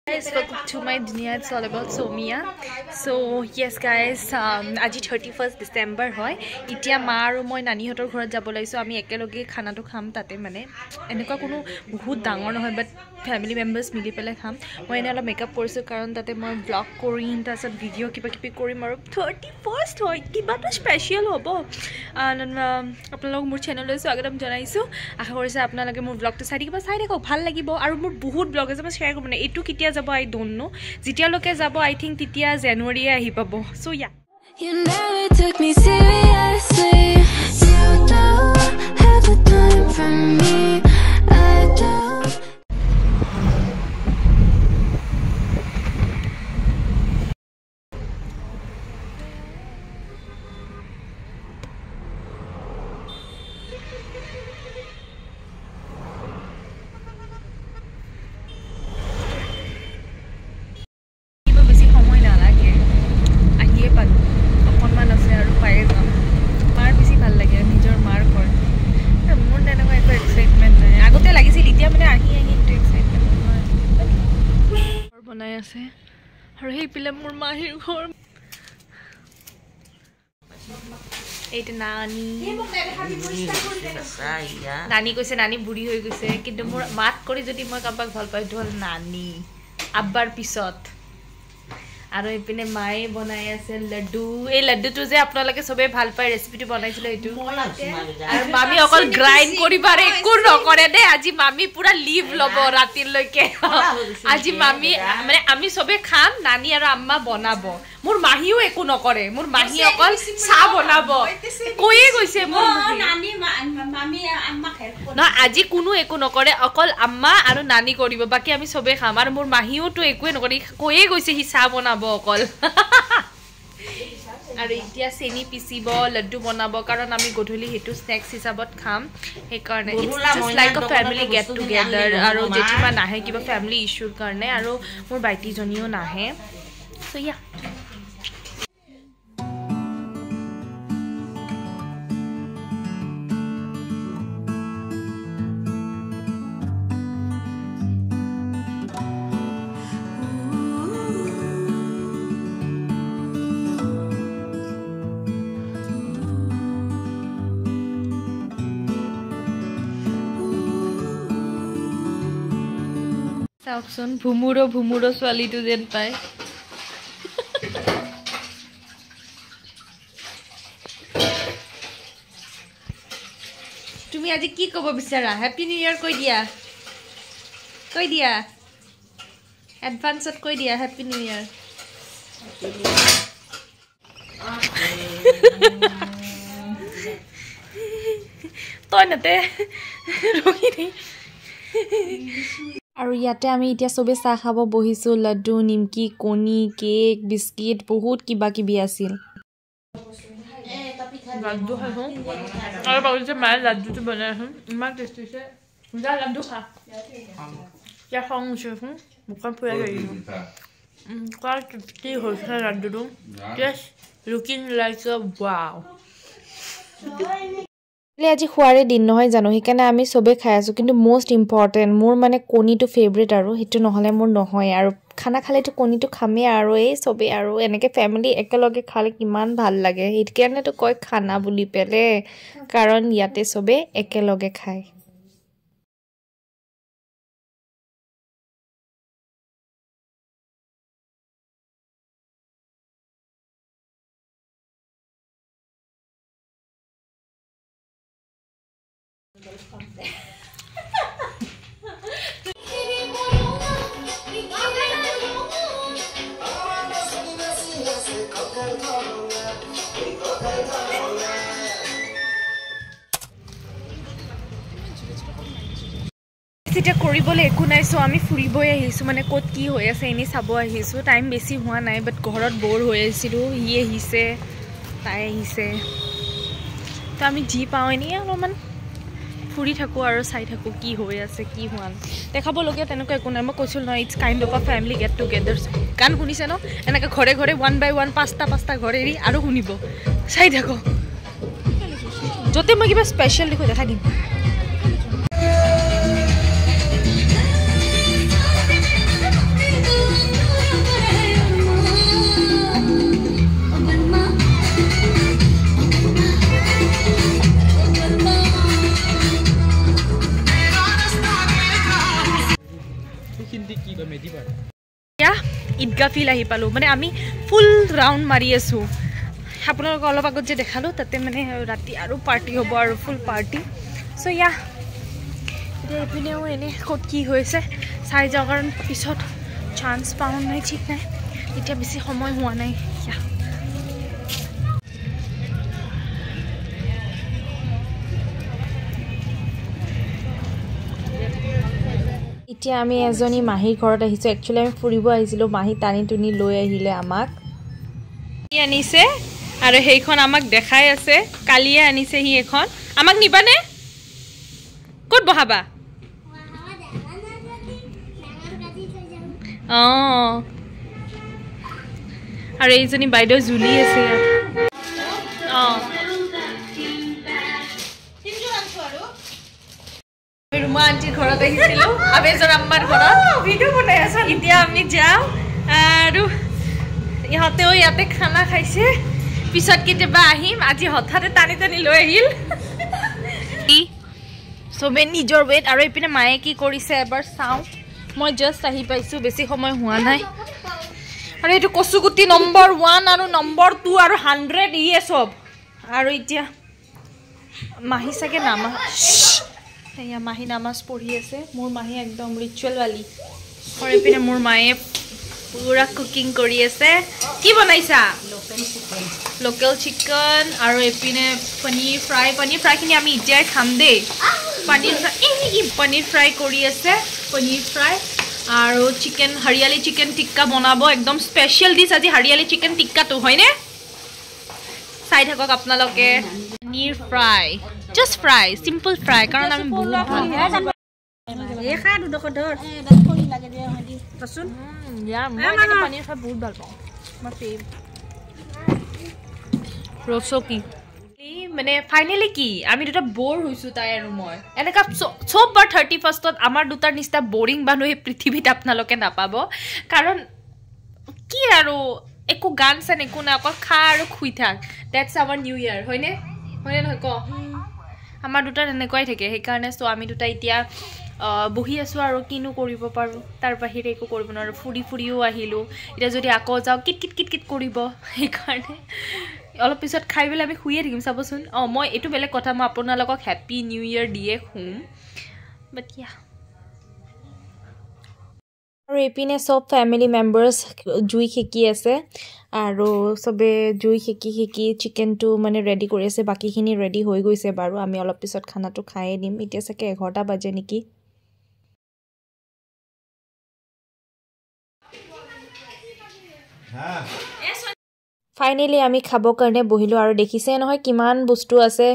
Guys, welcome to my dunya. It's all about Somia. So yes guys, আজি 31st December হয় ইতিয়া মা আৰু মই নানিহতৰ ঘৰত যাব লাইছো আমি একেলগে খানাটো খাম তাতে মানে এনেকুৱা কোনো বহুত ডাঙৰ নহয় বাট ফ্যামিলি মেম্বাৰ্স মিলি পেলে খাম মই এনে অলপ মেকআপ কৰিছো কাৰণ তাতে মই ব্লগ কৰিম তাৰছত ভিডিও কিবা কিবি কৰিম আৰু 31st হয় কিবাটো স্পেশাল হ'ব আপোনালোক মোৰ চেনেললৈ স্বাগতম জনাইছো আশা কৰিছো আপোনালোকে মোৰ ব্লগটো চাই থাকিব ভাল লাগিব আৰু মোৰ বহুত ব্লগ আছে মই শেয়াৰ কৰিম মানে এটো কিতিয়া যাব আই ডোন্ট নো যেতিয়া লকে যাব আই থিংক তিতিয়া জানুৱাৰীয়ে আহি পাব so yeah You never took me seriously. You don't have the time for me. I don't. और हे पिले मोर माहिर घर एट नानी नानी কৈছে नानी बुढ़ी হৈ গৈছে কিন্তু মোর মাত কৰি যদি মই কাবাক ভাল পাই ঢল नानी আব্বাৰ পিছত আৰু এপিনে মায়ে বনাই আছে লাড্ডু এই লাড্ডুটো যে আপোনালোকে সবে ভাল পায় ৰেচিপিটো বনাইছিল এটো আৰু মামি অকল গ্ৰাইন্ড কৰিবাৰে একো নকৰে দে আজি মামি পুৰা লিভ লব ৰাতিৰ লৈকে আজি মামি মানে আমি সবে খাম নানি আৰু আম্মা বনাব মোৰ মাহিও একো নকৰে মোৰ মাহি অকল চা বনাব কইয়ে গৈছে মোৰ নানি মামি আম্মা হেল্প কৰে না আজি কোনো একো নকৰে অকল আম্মা আৰু নানি কৰিব বাকি আমি সবে খাম আৰু মোৰ মাহিও তো একোই নকৰে কইয়ে গৈছে হি চা বনাব অকল আৰু ইতিয়া চেনি পিচিব লাড্ডু বনাব কাৰণ আমি গধুলি হেতু স্ন্যাক্স হিচাপত খাম হে কাৰণে it's just like a family get together আৰু যেতিবা নাহে কিবা ফ্যামিলি ইস্যুৰ কাৰণে আৰু মোৰ বাইটি জনিও নাহে সো ইয়া Option ভুমুৰো ছোৱালীটো যেন পায় তুমি আজি কি ক'ব বিচাৰা হ্যাপি নিউ ইয়াৰ কৈ দিয়া এডভান্সত কৈ দিয়া হ্যাপি নিউ ইয়াৰ তই নতে ৰখি দেই আৰু ইয়াতে আমি এতিয়া সবে চাহ খাব বহিছো লাড্ডু নিমকি কণী কেক বিস্কিট বহুত কিবা কিবি আছিল লাড্ডু খাও আৰু বাবুজি মায়ে লাড্ডুটো বনাই আছে ইমান টেষ্টি আছে যা লাড্ডু খা ইয়া খাওঁ মুখখন ফুৰাই গৈ কাৰ টেষ্টি হৈছে লাড্ডুটো just looking like a wow আজি খোৱাৰে দিন নহয় জানো সেইকাৰণে আমি সবে খাই আছো কিন্তু মোস্ট ইম্পৰ্টেন্ট মোৰ মানে কণীটো ফেভাৰিট আৰু হেতু নহলে মোৰ নহয় আৰু খানা খালেটো কণীটো খামে আৰু এই সবে আৰু এনেকে ফ্যামিলি একেলগে খালে কিমান ভাল লাগে সেইকাৰণে তো কয় খানা বুলি পেলে কাৰণ ইয়াতে সবে একেলগে খায় এটা কৰিবলে একো নাই সো আমি ফুৰিবই আহিছো মানে কত কি হৈ আছে এনি চাব আহিছো টাইম বেছি হোৱা নাই বাট ঘৰত বৰ হৈ আছিল হি আহিছে তাই আহিছে তো আমি জি পাও এনি অলপমান ফুৰি থাকো আৰু চাই থাকো কি হৈ আছে কি হোৱা দেখাব লগিয়া তেনেকুৱা একো নাই মই কৈছিল ন it's kind of a family get together গান শুনিছে ন এনেকা ঘৰে ঘৰে 1 by 1 পাঁচটা ঘৰে এৰি আৰু শুনিব চাই থাকো যতে মই কিবা স্পেশাল দেখো দেখা দিম ঈদগাহ ফিল আহি পালোঁ মানে আমি ফুল ৰাউণ্ড মাৰি আছোঁ আপোনালোকক অলপ আগত যে দেখালোঁ তাতে মানে ৰাতি আৰু পাৰ্টি হ'ব আৰু ফুল পাৰ্টি চ' এতিয়া এইপিনেও এনেই ক'ত কি হৈছে চাই যাওঁ কাৰণ পিছত চান্স পাওঁ নাই ঠিক নাই এতিয়া বেছি সময় হোৱা নাই এতিয়া আমি এজনী মাহীৰ ঘৰত আহিছোঁ একচুৱেলি আমি ফুৰিব আহিছিলোঁ মাহী টানি টুনি লৈ আহিলে আমাক আনিছে আৰু সেইখন আমাক দেখাই আছে কালিয়ে আনিছে সি এখন আমাক নিবানে ক'ত বহাবা অঁ আৰু এইজনী বাইদেউ জুলি আছে ইয়াত অঁ ৰুমা আণ্টিৰ ঘৰত আহিছিলোঁ আবেজৰ আম্মাৰ ঘৰত ভিডিঅ' বনাই আছা এতিয়া আমি যাওঁ আৰু ইহঁতেও ইয়াতে খানা খাইছে পিছত কেতিয়াবা আহিম আজি হঠাতে টানি টানি লৈ আহিল চবে নিজৰ ৱেট আৰু এইপিনে মায়ে কি কৰিছে এবাৰ চাওঁ মই জাষ্ট আহি পাইছোঁ বেছি সময় হোৱা নাই আৰু এইটো কচুগুটি নম্বৰ 1 আৰু নম্বৰ 2 আৰু 100 ইয়ে চব আৰু এতিয়া মাহী চাগে নামা এয়া মাহী নামাজ পঢ়ি আছে মোৰ মাহী একদম ৰিচুৱেলৱালী আৰু এইপিনে মোৰ মায়ে পুৰা কুকিং কৰি আছে কি বনাইছা লোকেল চিকেন আৰু এইপিনে পনীৰ ফ্ৰাইখিনি আমি এতিয়াই খাম দেই পনীৰ ফ্ৰাই কৰি আছে পনীৰ ফ্ৰাই আৰু চিকেন হৰিয়ালি চিকেন টিক্কা বনাব একদম স্পেচিয়েল ডিছ আজি হৰিয়ালি চিকেন টিক্কাটো হয়নে চাই থাকক আপোনালোকে paneer fry just fry simple fry কাৰণ আমি বহুত ভাল এই খা দুডোখৰ ধৰ খৰি লাগে দিয়া হদি কচোন মই পনীৰ খাই বহুত ভাল পাওঁ ৰসকি মানে ফাইনেলি কি আমি দুটা বৰ হৈছোঁ তাই আৰু মই এনেকুৱা চব বাৰ 31st আমাৰ দুটাৰ নিচিনা বৰিং মানুহ এই পৃথিৱীত আপোনালোকে নাপাব কাৰণ কি আৰু একো গান চান একো নাই অকল খা আৰু শুই থাক ডেটছ আৱাৰ নিউ ইয়াৰ হয়নে নহয় ক আমাৰ দুটাৰ এনেকুৱাই থাকে সেইকাৰণে চ' আমি দুটা এতিয়া বহি আছোঁ আৰু কিনো কৰিব পাৰোঁ তাৰ বাহিৰে একো কৰিব নোৱাৰোঁ ফুৰিও আহিলোঁ এতিয়া যদি আকৌ যাওঁ কিট কৰিব সেইকাৰণে অলপ পিছত খাই পেলাই আমি শুয়ে থাকিম চাবচোন অঁ মই এইটো বেলেগ কথা মই আপোনালোকক হেপ্পী নিউ ইয়েৰ দিয়ে শুম বাট ইয়া আৰু এইপিনে চব ফেমিলি মেম্বাৰ্ছ জুই সেকি আছে আৰু চবে জুই সেকি চিকেনটো মানে ৰেডি কৰি আছে বাকীখিনি ৰেডি হৈ গৈছে বাৰু আমি অলপ পিছত খানাটো খায়ে দিম এতিয়া চাগে 11টা বাজে নেকি ফাইনেলি আমি খাব কাৰণে বহিলোঁ আৰু দেখিছে নহয় কিমান বস্তু আছে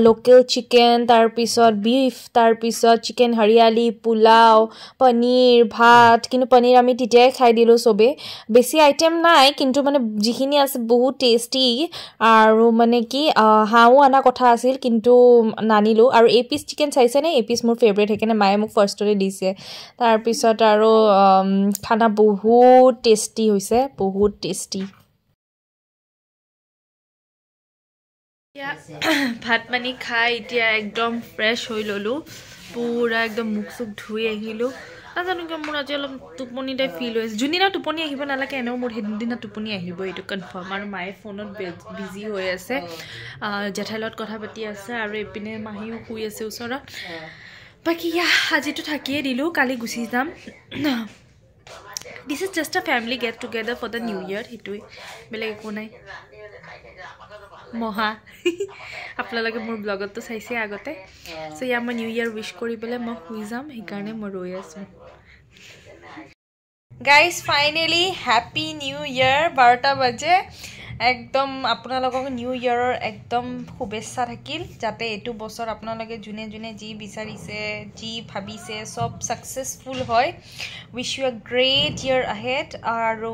লোকেল চিকেন তাৰপিছত বিফ তাৰপিছত চিকেন হৰিয়ালি পোলাও পনীৰ ভাত কিন্তু পনীৰ আমি তেতিয়াই খাই দিলোঁ চবেই বেছি আইটেম নাই কিন্তু মানে যিখিনি আছে বহুত টেষ্টি আৰু মানে কি হাঁহো অনা কথা আছিল কিন্তু নানিলোঁ আৰু এই পিচ চিকেন চাইছেনে এই পিচ মোৰ ফেভৰেট সেইকাৰণে মায়ে মোক ফাৰ্ষ্টতে দিছে তাৰপিছত আৰু খানা বহুত টেষ্টি হৈছে বহুত টেষ্টি ভাত পানী খাই এতিয়া একদম ফ্ৰেছ হৈ ল'লোঁ পুৰা একদম মুখ চুখ ধুই আহিলোঁ নাজানো কিয় মোৰ আজি অলপ টোপনি টাইপ ফিল হৈ আছে যোনদিনা টোপনি আহিব নালাগে এনেও মোৰ সেইদিনা টোপনি আহিব এইটো কনফাৰ্ম আৰু মায়ে ফোনত বিজি হৈ আছে জেঠাইৰ লগত কথা পাতি আছে আৰু এইপিনে মাহীও শুই আছে ওচৰত বাকী আজিতো থাকিয়ে দিলোঁ কালি গুচি যাম দিছ is just a family get together for the new year সেইটোৱে বেলেগ একো নাই মহা আপোনালোকে মোৰ ব্লগতো চাইছে আগতে চ' ইয়াৰ মই নিউ ইয়েৰ উইচ কৰি পেলাই মই শুই যাম সেইকাৰণে মই ৰৈ আছোঁ guys finally happy new year 12টা বাজে একদম আপোনালোকক নিউ ইয়েৰৰ একদম শুভেচ্ছা থাকিল যাতে এইটো বছৰ আপোনালোকে যোনে যোনে যি বিচাৰিছে যি ভাবিছে চব ছাকচেছফুল হয় উইচ ইউ আ গ্ৰেট ইয়েৰ আহেড আৰু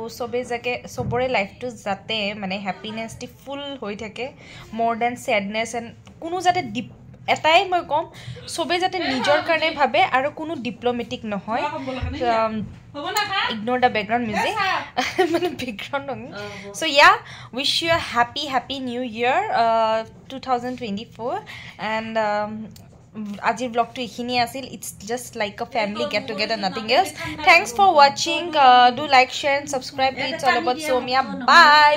চবৰে লাইফটো যাতে মানে হেপিনেছটি ফুল হৈ থাকে মোৰ দেন ছেডনেছ এণ্ড কোনো যাতে এটাই মই ক'ম চবেই যাতে নিজৰ কাৰণে ভাবে আৰু কোনো ডিপ্ল'মেটিক নহয় ignore the background music মানে background so yeah wish you a happy new year 2024 and আজিৰ ব্লগটো এইখিনি আছিল it's just like a family get together nothing else thanks for watching do like share and subscribe to it's all about Somiya by